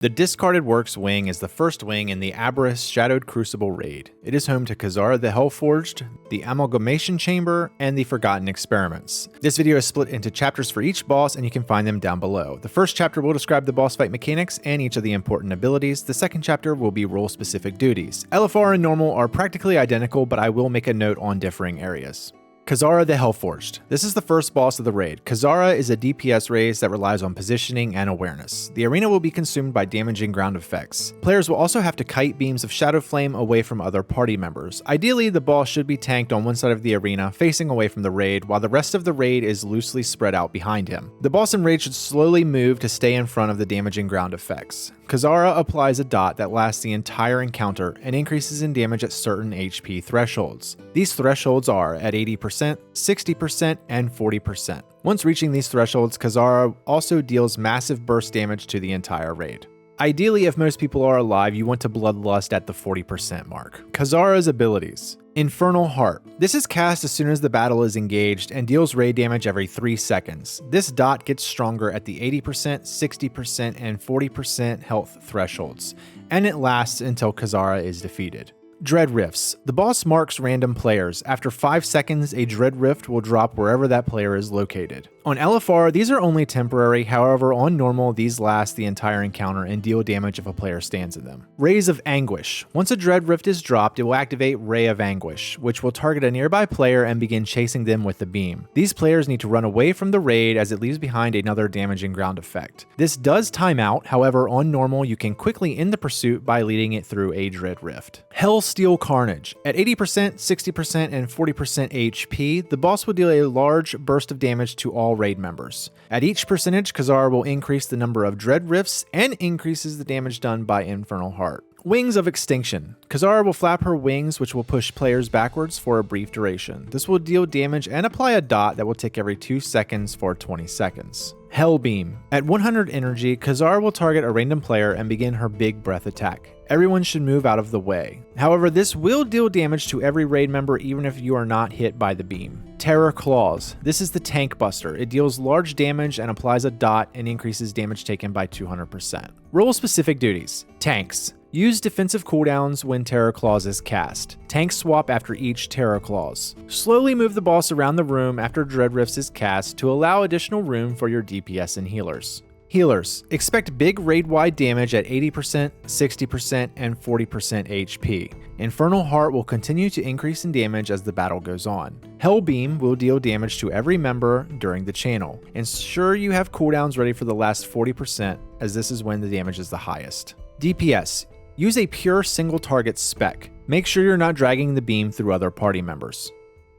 The Discarded Works wing is the first wing in the Aberrus Shadowed Crucible raid. It is home to Kazzara The Hellforged, the Amalgamation Chamber, and the Forgotten Experiments. This video is split into chapters for each boss, and you can find them down below. The first chapter will describe the boss fight mechanics and each of the important abilities. The second chapter will be role-specific duties. LFR and normal are practically identical, but I will make a note on differing areas. Kazzara the Hellforged. This is the first boss of the raid. Kazzara is a DPS race that relies on positioning and awareness. The arena will be consumed by damaging ground effects. Players will also have to kite beams of Shadowflame away from other party members. Ideally, the boss should be tanked on one side of the arena, facing away from the raid, while the rest of the raid is loosely spread out behind him. The boss in raid should slowly move to stay in front of the damaging ground effects. Kazarra applies a dot that lasts the entire encounter and increases in damage at certain HP thresholds. These thresholds are at 80%, 60%, and 40%. Once reaching these thresholds, Kazzara also deals massive burst damage to the entire raid. Ideally, if most people are alive, you want to bloodlust at the 40% mark. Kazzara's abilities. Infernal Heart. This is cast as soon as the battle is engaged and deals raid damage every 3 seconds. This dot gets stronger at the 80%, 60%, and 40% health thresholds, and it lasts until Kazzara is defeated. Dread Rifts. The boss marks random players. After 5 seconds, a Dread Rift will drop wherever that player is located. On LFR, these are only temporary, however on normal, these last the entire encounter and deal damage if a player stands in them. Rays of Anguish. Once a Dread Rift is dropped, it will activate Ray of Anguish, which will target a nearby player and begin chasing them with the beam. These players need to run away from the raid as it leaves behind another damaging ground effect. This does time out, however on normal, you can quickly end the pursuit by leading it through a Dread Rift. Hellsteel Carnage. At 80%, 60%, and 40% HP, the boss will deal a large burst of damage to all raid members. At each percentage, Kazzara will increase the number of Dread Rifts and increases the damage done by Infernal Heart. Wings of Extinction. Kazzara will flap her wings, which will push players backwards for a brief duration. This will deal damage and apply a dot that will tick every 2 seconds for 20 seconds. Hellbeam. At 100 energy, Kazzara will target a random player and begin her big breath attack. Everyone should move out of the way. However, this will deal damage to every raid member even if you are not hit by the beam. Terror Claws. This is the tank buster. It deals large damage and applies a dot and increases damage taken by 200%. Role-specific duties. Tanks. Use defensive cooldowns when Terror Claws is cast. Tank swap after each Terror Claws. Slowly move the boss around the room after Dread Rifts is cast to allow additional room for your DPS and healers. Healers. Expect big raid-wide damage at 80%, 60%, and 40% HP. Infernal Heart will continue to increase in damage as the battle goes on. Hellbeam will deal damage to every member during the channel. Ensure you have cooldowns ready for the last 40%, as this is when the damage is the highest. DPS. Use a pure single target spec. Make sure you're not dragging the beam through other party members.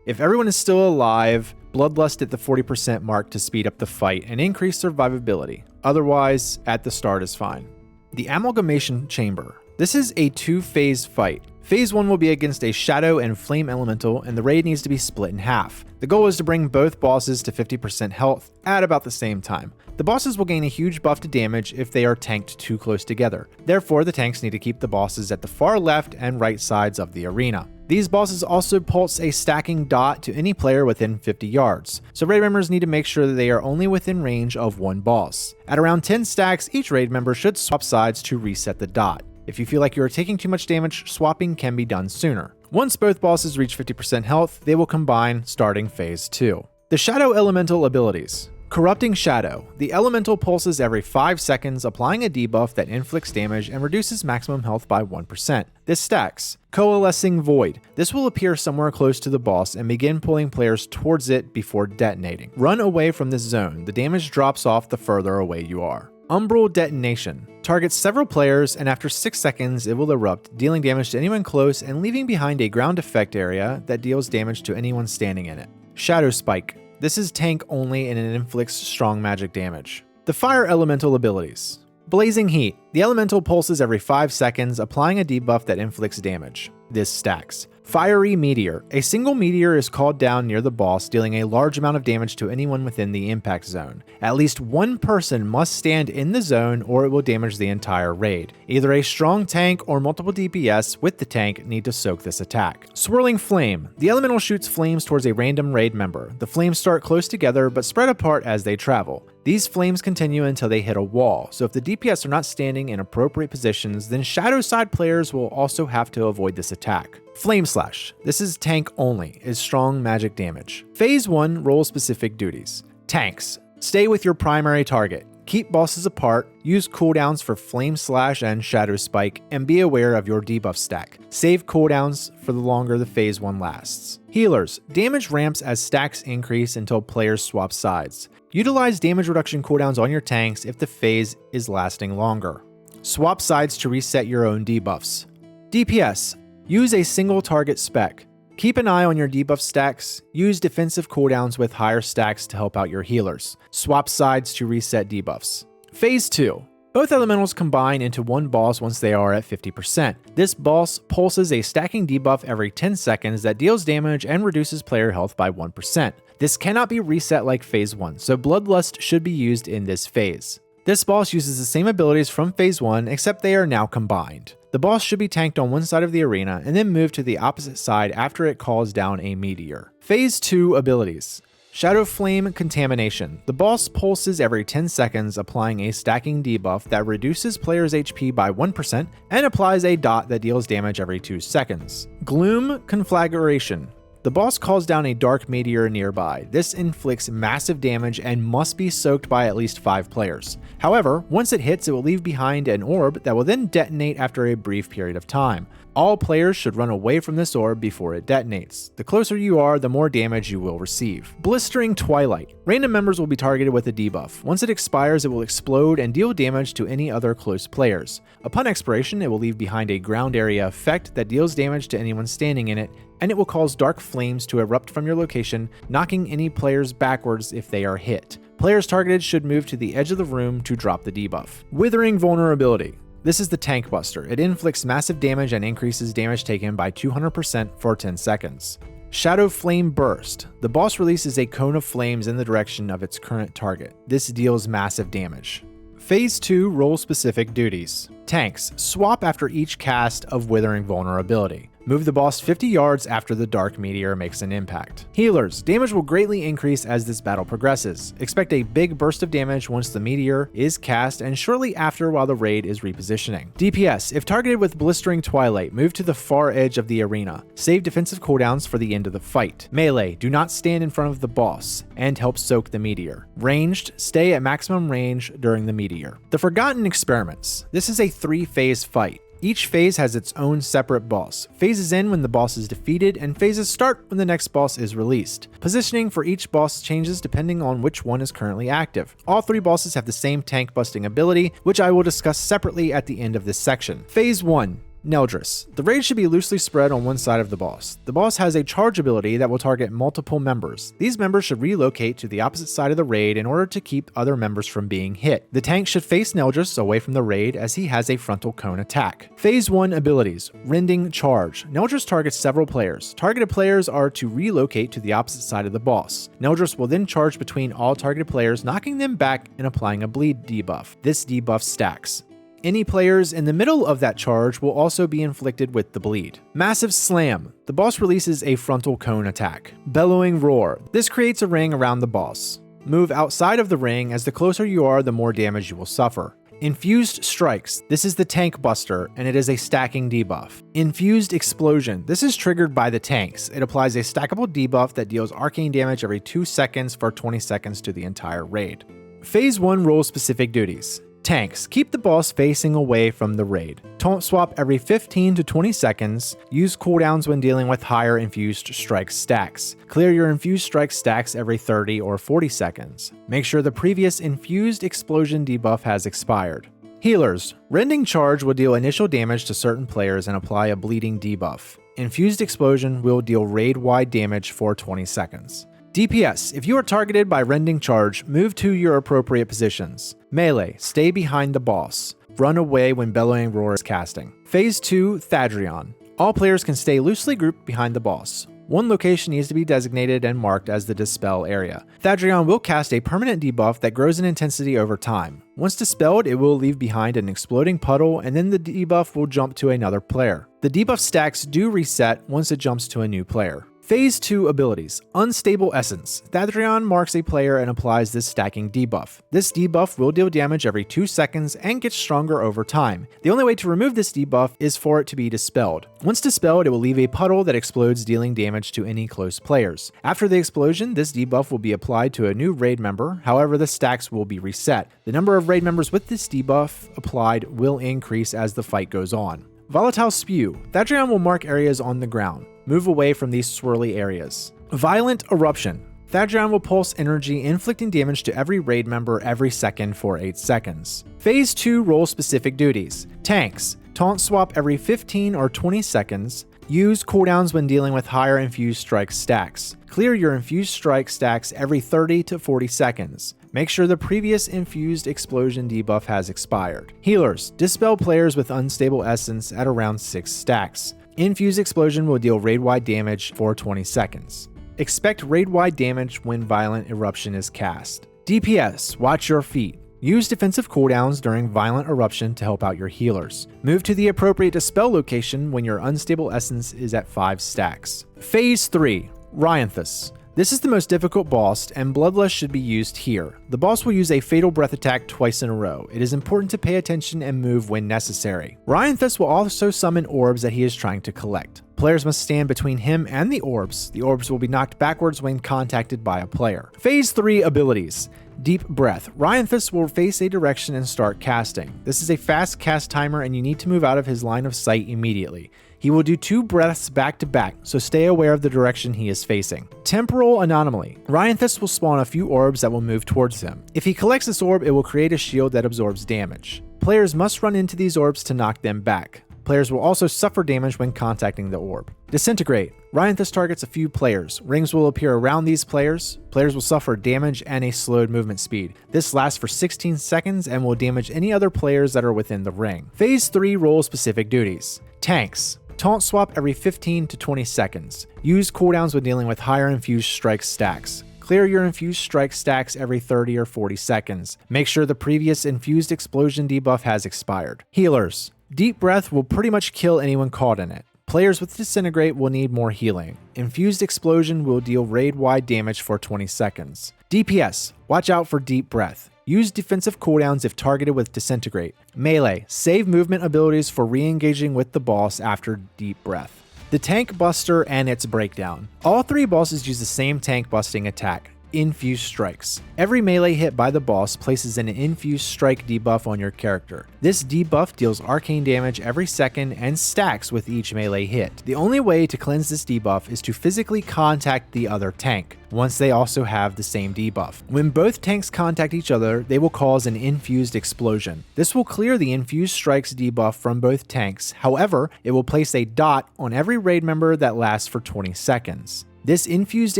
If everyone is still alive, bloodlust at the 40% mark to speed up the fight and increase survivability. Otherwise, at the start is fine. The Amalgamation Chamber. This is a 2-phase fight. Phase 1 will be against a Shadow and Flame Elemental, and the raid needs to be split in half. The goal is to bring both bosses to 50% health at about the same time. The bosses will gain a huge buff to damage if they are tanked too close together. Therefore, the tanks need to keep the bosses at the far left and right sides of the arena. These bosses also pulse a stacking dot to any player within 50 yards, so raid members need to make sure that they are only within range of one boss. At around 10 stacks, each raid member should swap sides to reset the dot. If you feel like you are taking too much damage, swapping can be done sooner. Once both bosses reach 50% health, they will combine, starting phase 2. The Shadow Elemental abilities. Corrupting Shadow. The elemental pulses every 5 seconds, applying a debuff that inflicts damage and reduces maximum health by 1%. This stacks. Coalescing Void. This will appear somewhere close to the boss and begin pulling players towards it before detonating. Run away from this zone. The damage drops off the further away you are. Umbral Detonation. Targets several players, and after 6 seconds it will erupt, dealing damage to anyone close and leaving behind a ground effect area that deals damage to anyone standing in it. Shadow Spike. This is tank only and it inflicts strong magic damage. The Fire Elemental abilities. Blazing Heat. The elemental pulses every 5 seconds, applying a debuff that inflicts damage. This stacks. Fiery Meteor. A single meteor is called down near the boss, dealing a large amount of damage to anyone within the impact zone. At least one person must stand in the zone or it will damage the entire raid. Either a strong tank or multiple DPS with the tank need to soak this attack. Swirling Flame. The elemental shoots flames towards a random raid member. The flames start close together but spread apart as they travel. These flames continue until they hit a wall, so if the DPS are not standing in appropriate positions, then shadow side players will also have to avoid this attack. Flame Slash. This is tank only, is strong magic damage. Phase 1 role specific duties. Tanks. Stay with your primary target. Keep bosses apart, use cooldowns for Flame Slash and Shadow Spike, and be aware of your debuff stack. Save cooldowns for the longer the phase 1 lasts. Healers. Damage ramps as stacks increase until players swap sides. Utilize damage reduction cooldowns on your tanks if the phase is lasting longer. Swap sides to reset your own debuffs. DPS. Use a single target spec. Keep an eye on your debuff stacks. Use defensive cooldowns with higher stacks to help out your healers. Swap sides to reset debuffs. Phase 2. Both elementals combine into one boss once they are at 50%. This boss pulses a stacking debuff every 10 seconds that deals damage and reduces player health by 1%. This cannot be reset like phase 1, so Bloodlust should be used in this phase. This boss uses the same abilities from phase 1, except they are now combined. The boss should be tanked on one side of the arena and then moved to the opposite side after it calls down a meteor. Phase 2 abilities. Shadowflame Contamination. The boss pulses every 10 seconds, applying a stacking debuff that reduces players' HP by 1% and applies a dot that deals damage every 2 seconds. Gloom Conflagration. The boss calls down a dark meteor nearby. This inflicts massive damage and must be soaked by at least 5 players. However, once it hits, it will leave behind an orb that will then detonate after a brief period of time. All players should run away from this orb before it detonates. The closer you are, the more damage you will receive. Blistering Twilight. Random members will be targeted with a debuff. Once it expires, it will explode and deal damage to any other close players. Upon expiration, it will leave behind a ground area effect that deals damage to anyone standing in it, and it will cause dark flames to erupt from your location, knocking any players backwards if they are hit. Players targeted should move to the edge of the room to drop the debuff. Withering Vulnerability. This is the Tank Buster. It inflicts massive damage and increases damage taken by 200% for 10 seconds. Shadowflame Burst. The boss releases a cone of flames in the direction of its current target. This deals massive damage. Phase 2 role-specific duties. Tanks. Swap after each cast of Withering Vulnerability. Move the boss 50 yards after the dark meteor makes an impact. Healers. Damage will greatly increase as this battle progresses. Expect a big burst of damage once the meteor is cast and shortly after while the raid is repositioning. DPS. If targeted with Blistering Twilight, move to the far edge of the arena. Save defensive cooldowns for the end of the fight. Melee. Do not stand in front of the boss and help soak the meteor. Ranged. Stay at maximum range during the meteor. The Forgotten Experiments. This is a 3-phase fight. Each phase has its own separate boss. Phases end when the boss is defeated, and phases start when the next boss is released. Positioning for each boss changes depending on which one is currently active. All 3 bosses have the same tank busting ability, which I will discuss separately at the end of this section. Phase 1. Neldris. The raid should be loosely spread on one side of the boss. The boss has a charge ability that will target multiple members. These members should relocate to the opposite side of the raid in order to keep other members from being hit. The tank should face Neldris away from the raid as he has a frontal cone attack. Phase 1 abilities. Rending Charge. Neldris targets several players. Targeted players are to relocate to the opposite side of the boss. Neldris will then charge between all targeted players, knocking them back and applying a bleed debuff. This debuff stacks. Any players in the middle of that charge will also be inflicted with the bleed. Massive Slam. The boss releases a frontal cone attack. Bellowing Roar. This creates a ring around the boss. Move outside of the ring, as the closer you are, the more damage you will suffer. Infused Strikes. This is the Tank Buster, and it is a stacking debuff. Infused Explosion. This is triggered by the tanks. It applies a stackable debuff that deals arcane damage every 2 seconds for 20 seconds to the entire raid. Phase 1 role-specific duties. Tanks. Keep the boss facing away from the raid. Taunt swap every 15 to 20 seconds. Use cooldowns when dealing with higher infused strike stacks. Clear your infused strike stacks every 30 or 40 seconds. Make sure the previous infused explosion debuff has expired. Healers. Rending Charge will deal initial damage to certain players and apply a bleeding debuff. Infused Explosion will deal raid-wide damage for 20 seconds. DPS. If you are targeted by Rending Charge, move to your appropriate positions. Melee. Stay behind the boss. Run away when Bellowing Roar is casting. Phase 2 Thadrion. All players can stay loosely grouped behind the boss. One location needs to be designated and marked as the Dispel area. Thadrion will cast a permanent debuff that grows in intensity over time. Once dispelled, it will leave behind an exploding puddle, and then the debuff will jump to another player. The debuff stacks do reset once it jumps to a new player. Phase 2 abilities. Unstable Essence. Thadrion marks a player and applies this stacking debuff. This debuff will deal damage every 2 seconds and gets stronger over time. The only way to remove this debuff is for it to be dispelled. Once dispelled, it will leave a puddle that explodes, dealing damage to any close players. After the explosion, this debuff will be applied to a new raid member, however the stacks will be reset. The number of raid members with this debuff applied will increase as the fight goes on. Volatile Spew. Thadrion will mark areas on the ground. Move away from these swirly areas. Violent Eruption. Thadrion will pulse energy, inflicting damage to every raid member every second for 8 seconds. Phase 2 role-specific duties. Tanks. Taunt swap every 15 or 20 seconds. Use cooldowns when dealing with higher infused strike stacks. Clear your infused strike stacks every 30 to 40 seconds. Make sure the previous infused explosion debuff has expired. Healers. Dispel players with unstable essence at around 6 stacks. Infused explosion will deal raid-wide damage for 20 seconds. Expect raid-wide damage when Violent Eruption is cast. DPS. Watch your feet. Use defensive cooldowns during Violent Eruption to help out your healers. Move to the appropriate dispel location when your unstable essence is at 5 stacks. Phase 3. Ryanthus. This is the most difficult boss, and Bloodlust should be used here. The boss will use a Fatal Breath attack twice in a row. It is important to pay attention and move when necessary. Ryanthus will also summon orbs that he is trying to collect. Players must stand between him and the orbs. The orbs will be knocked backwards when contacted by a player. Phase 3 abilities. Deep Breath. Ryanthus will face a direction and start casting. This is a fast cast timer and you need to move out of his line of sight immediately. He will do 2 breaths back to back, so stay aware of the direction he is facing. Temporal Anomaly. Ryanthus will spawn a few orbs that will move towards him. If he collects this orb, it will create a shield that absorbs damage. Players must run into these orbs to knock them back. Players will also suffer damage when contacting the orb. Disintegrate. Ryanthus targets a few players. Rings will appear around these players. Players will suffer damage and a slowed movement speed. This lasts for 16 seconds and will damage any other players that are within the ring. Phase 3 role-specific duties. Tanks. Taunt swap every 15 to 20 seconds. Use cooldowns when dealing with higher infused strike stacks. Clear your infused strike stacks every 30 or 40 seconds. Make sure the previous infused explosion debuff has expired. Healers. Deep Breath will pretty much kill anyone caught in it. Players with Disintegrate will need more healing. Infused Explosion will deal raid-wide damage for 20 seconds. DPS. Watch out for Deep Breath. Use defensive cooldowns if targeted with Disintegrate. Melee. Save movement abilities for re-engaging with the boss after Deep Breath. The Tank Buster and its breakdown. All 3 bosses use the same tank busting attack. Infused Strikes. Every melee hit by the boss places an infused strike debuff on your character. This debuff deals arcane damage every second and stacks with each melee hit. The only way to cleanse this debuff is to physically contact the other tank, once they also have the same debuff. When both tanks contact each other, they will cause an infused explosion. This will clear the infused strikes debuff from both tanks. However, it will place a dot on every raid member that lasts for 20 seconds. This infused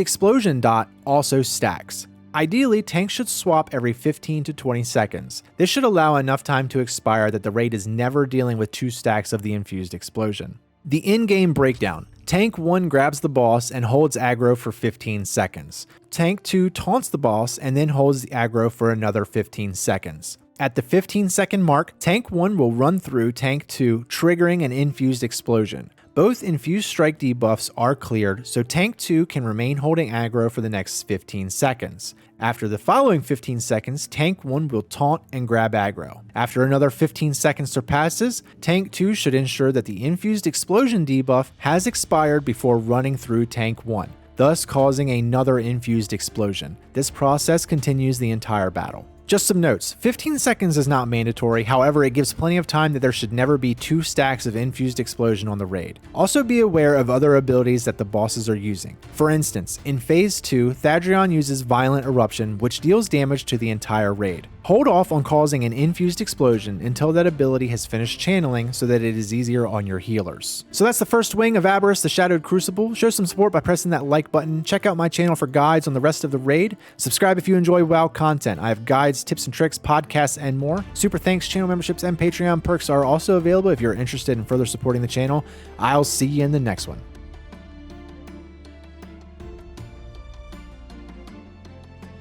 explosion dot also stacks. Ideally, tanks should swap every 15 to 20 seconds. This should allow enough time to expire that the raid is never dealing with 2 stacks of the infused explosion. The in-game breakdown. Tank 1 grabs the boss and holds aggro for 15 seconds. Tank 2 taunts the boss and then holds the aggro for another 15 seconds. At the 15-second mark, Tank 1 will run through Tank 2, triggering an infused explosion. Both infused strike debuffs are cleared, so Tank 2 can remain holding aggro for the next 15 seconds. After the following 15 seconds, Tank 1 will taunt and grab aggro. After another 15 seconds surpasses, Tank 2 should ensure that the infused explosion debuff has expired before running through Tank 1, thus causing another infused explosion. This process continues the entire battle. Just some notes. 15 seconds is not mandatory, however it gives plenty of time that there should never be 2 stacks of infused explosion on the raid. Also be aware of other abilities that the bosses are using. For instance, in Phase 2, Thadrion uses Violent Eruption, which deals damage to the entire raid. Hold off on causing an infused explosion until that ability has finished channeling so that it is easier on your healers. So that's the first wing of Aberrus The Shadowed Crucible. Show some support by pressing that like button. Check out my channel for guides on the rest of the raid. Subscribe if you enjoy WoW content. I have guides, tips and tricks, podcasts, and more. Super thanks, channel memberships, and Patreon perks are also available if you're interested in further supporting the channel. I'll see you in the next one.